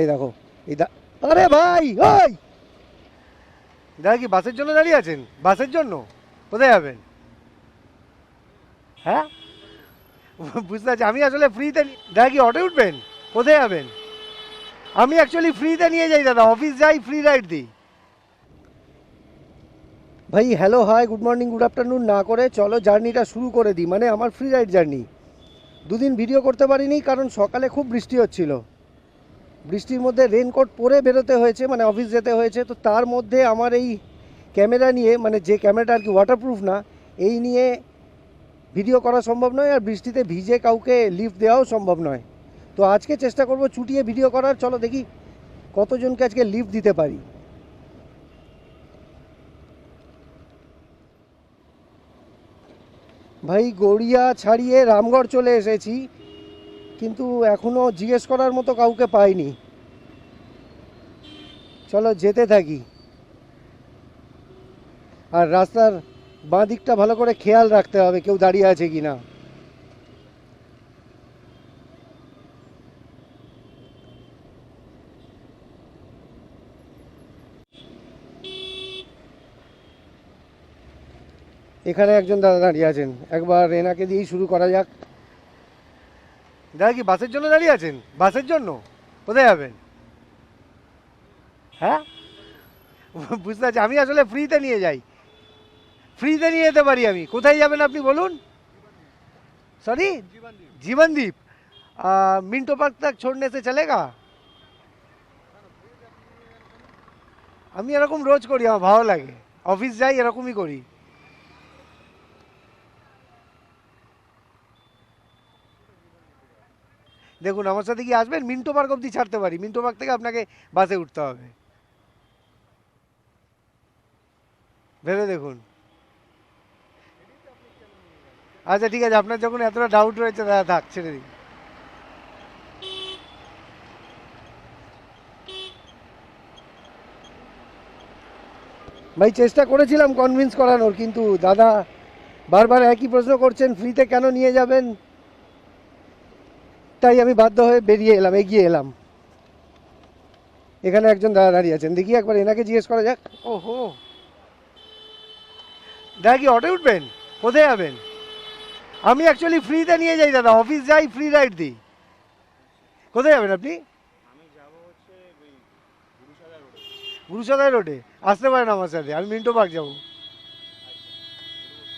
এই দেখো, আরে ভাই ওই দাদা কি বাসের জন্য দাঁড়িয়ে আছেন? বাসের জন্য কোথায় যাবেন? হ্যাঁ, বুঝতে পারছি। আমি আসলে ফ্রিতে দাদা কি অটো উঠবেন? কোথায় যাবেন? আমি অ্যাকচুয়ালি ফ্রিতে নিয়ে যাই দাদা, অফিস যাই, ফ্রি রাইড দিই। ভাই hello hi good morning good afternoon না করে চলো জার্নিটা শুরু করে দিই, মানে আমার ফ্রি রাইড জার্নি। দুদিন ভিডিও করতে পারিনি কারণ সকালে খুব বৃষ্টি হচ্ছিল, বৃষ্টির মধ্যে রেনকোট পরে বেরোতে হয়েছে, মানে অফিস যেতে হয়েছে। তো তার মধ্যে আমার এই ক্যামেরা নিয়ে, মানে যে ক্যামেরাটা আর কি ওয়াটারপ্রুফ না, এই নিয়ে ভিডিও করা সম্ভব নয়, আর বৃষ্টিতে ভিজে কাউকে লিফট দেওয়াও সম্ভব নয়। তো আজকে চেষ্টা করব চুটিয়ে ভিডিও করার। চলো দেখি কতজনকে আজকে লিফট দিতে পারি। ভাই গড়িয়া ছাড়িয়ে রামগড় চলে এসেছি, কিন্তু এখনও জিজ্ঞেস করার মতো কাউকে পাইনি। চলো যেতে থাকি, আর রাস্তার বাঁ দিকটা ভালো করে খেয়াল রাখতে হবে কেউ দাঁড়িয়ে আছে কি না। এখানে একজন দাদা দাঁড়িয়ে আছেন, একবার এনাকে দিয়েই শুরু করা যাক। দাদা কি বাসের জন্য দাঁড়িয়ে আছেন? বাসের জন্য কোথায় যাবেন? হ্যাঁ, বুঝতে পারছি। আমি আসলে ফ্রিতে নিয়ে যাই, ফ্রিতে নিয়ে যেতে পারি আমি। কোথায় যাবেন আপনি বলুন? सॉरी, जीवनदीप। मिंटो पार्क तक छोड़ने से चलेगा? আমি এরকম রোজ করি, আমার ভালো লাগে, অফিস যাই এরকমই করি। দেখুন আমার সাথে কি আসবেন? মিন্টো পার্ক অবধি ছাড়তে পারি, মিন্টো পার্ক থেকে আপনাকে বাসে উঠতে হবে, ভেবে দেখুন। আচ্ছা ঠিক আছে, আপনার যখন এতটা ডাউট রয়েছে দাদা থাক, ছেড়ে দিন। ভাই চেষ্টা করেছিলাম কনভিন্স করানোর, কিন্তু দাদা বারবার একই প্রশ্ন করছেন, ফ্রিতে কেন নিয়ে যাবেন। তাই আমি বাধ্য হয়ে বেরিয়ে এলাম, এগিয়ে এলাম। এখানে একজন দাদা দাঁড়িয়ে আছেন, দেখি একবার এনাকে জিজ্ঞেস করা যাক। ওহো, দাদা কি অটো উঠবেন? কোথায় যাবেন? আমি অ্যাকচুয়ালি ফ্রিতে নিয়ে যাই দাদা, অফিস যাই, ফ্রি রাইড দিই। কোথায় যাবেন আপনি? গুরুসদয় রোডে আসতে পারেন আমার সাথে, আমি মিন্টো পার্ক যাবো।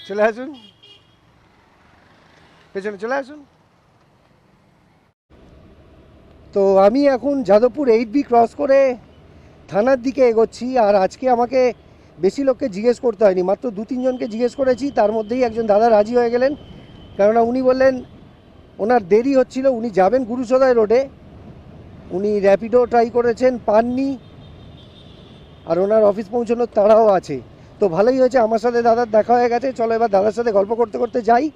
চলে আসুন, পেছনে চলে আসুন। তো আমি এখন যাদবপুর 8B ক্রস করে থানার দিকে এগোচ্ছি। আর আজকে আমাকে বেশি লোককে জিজ্ঞেস করতে হয়নি, মাত্র 2-3 জনকে জিজ্ঞেস করেছি, তার মধ্যেই একজন দাদা রাজি হয়ে গেলেন। কেননা উনি বললেন ওনার দেরি হচ্ছিল, উনি যাবেন গুরুসদয় রোডে, উনি র্যাপিডো ট্রাই করেছেন, পাননি, আর ওনার অফিস পৌঁছানোর তাড়াও আছে। তো ভালোই হয়েছে, আমার সাথে দাদার দেখা হয়ে গেছে। চলো এবার দাদার সাথে গল্প করতে করতে যাই।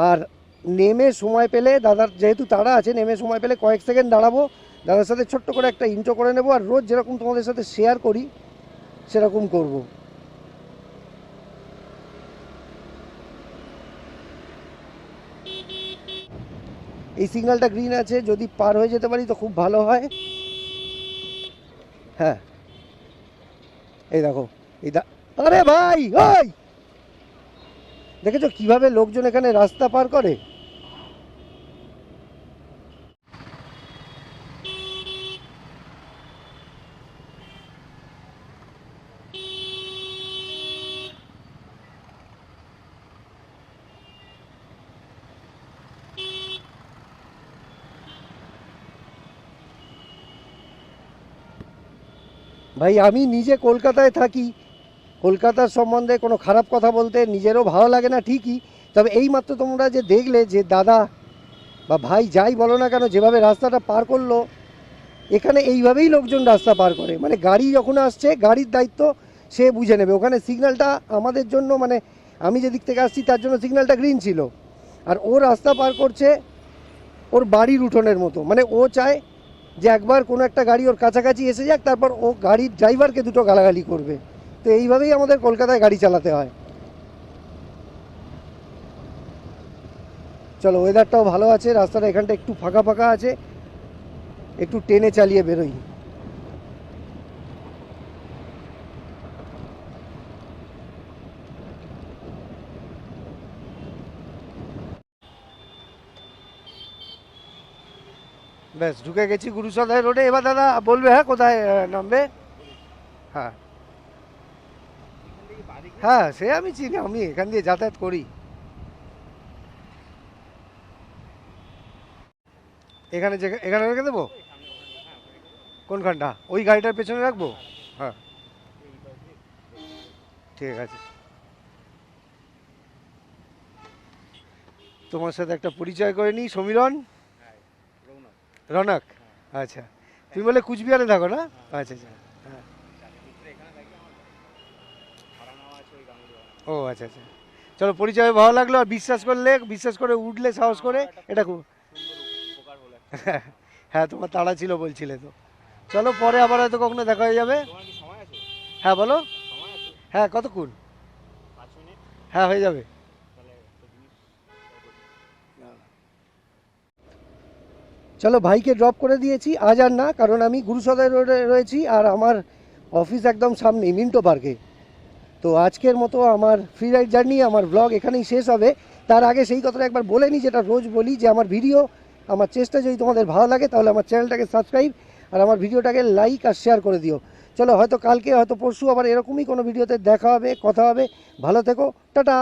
আর নেমে সময় পেলে, দাদার যেহেতু তাড়া আছে, নেমে সময় পেলে কয়েক সেকেন্ড দাঁড়াবো, দাদার সাথে ছোট্ট করে একটা ইন্ট্রো করে নেবো, আর রোজ যেরকম তোমাদের সাথে শেয়ার করি সেরকম করব। এই সিগন্যালটা গ্রিন আছে, যদি পার হয়ে যেতে পারি তো খুব ভালো হয়। হ্যাঁ, এই দেখো, আরে ভাই ওই দেখেছো কিভাবে লোকজন এখানে রাস্তা পার করে? ভাই আমি নিজে কলকাতায় থাকি, কলকাতার সম্বন্ধে কোনো খারাপ কথা বলতে নিজেরও ভালো লাগে না ঠিকই। তবে এইমাত্র তোমরা যে দেখলে যে দাদা বা ভাই যাই বলো না কেন যেভাবে রাস্তাটা পার করলো, এখানে এইভাবেই লোকজন রাস্তা পার করে। মানে গাড়ি যখন আসছে, গাড়ির দায়িত্ব সে বুঝে নেবে। ওখানে সিগন্যালটা আমাদের জন্য, মানে আমি যেদিক থেকে আসছি তার জন্য সিগন্যালটা গ্রিন ছিল, আর ও রাস্তা পার করছে ওর বাড়ির উঠোনের মতো। মানে ও চায় যে একবার কোনো একটা গাড়ি ওর কাছাকাছি এসে যাক, তারপর ও গাড়ির ড্রাইভারকে দুটো গালাগালি করবে। তো এইভাবেই আমাদের কলকাতায় গাড়ি চালাতে হয়। চলো ওয়েদারটাও ভালো আছে, রাস্তাটা এখানটা একটু ফাঁকা ফাঁকা আছে, একটু টেনে চালিয়ে বেরোই। ব্যাস ঢুকে গেছি গুরুসদয় রোডে। এবার দাদা বলবে হ্যাঁ কোথায় নামবে? হ্যাঁ হ্যাঁ, সে আমি চিনি, আমি এখান দিয়ে যাতায়াত করি। এখানে এখানে রেখে দেবো? কোনখানটা? ওই গাড়িটার পেছনে রাখবো? হ্যাঁ ঠিক আছে। তোমার সাথে একটা পরিচয় করে নিই, সমীরণ। রনক। আচ্ছা, তুমি বলে কুচবিহারে থাকো না? আচ্ছা আচ্ছা। হ্যাঁ। ও আচ্ছা আচ্ছা। চলো, পরিচয় ভালো লাগলো। আর বিশ্বাস করলে, বিশ্বাস করে উঠলে সাহস করে, এটা খুব হ্যাঁ, তোমার তাড়া ছিল বলছিলে তো। চলো, পরে আবার হয়তো কখনো দেখা হয়ে যাবে। হ্যাঁ বলো। হ্যাঁ, কতক্ষণ? হ্যাঁ, হয়ে যাবে। চলো, ভাইকে ড্রপ করে দিয়েছি, আজ আর না, কারণ আমি গুরুসদয় রোডে রয়েছি আর আমার অফিস একদম সামনে মিন্টো পার্কে। তো আজকের মতো আমার ফ্রি রাইড জার্নি, আমার ব্লগ এখানেই শেষ হবে। তার আগে সেই কথাটা একবার বলে নিই, যেটা রোজ বলি, যে আমার ভিডিও, আমার চেষ্টা যদি তোমাদের ভালো লাগে তাহলে আমার চ্যানেলটাকে সাবস্ক্রাইব আর আমার ভিডিওটাকে লাইক আর শেয়ার করে দিও। চলো, হয়তো কালকে হয়তো পরশু আবার এরকমই কোনো ভিডিওতে দেখা হবে, কথা হবে। ভালো থেকো, টাটা।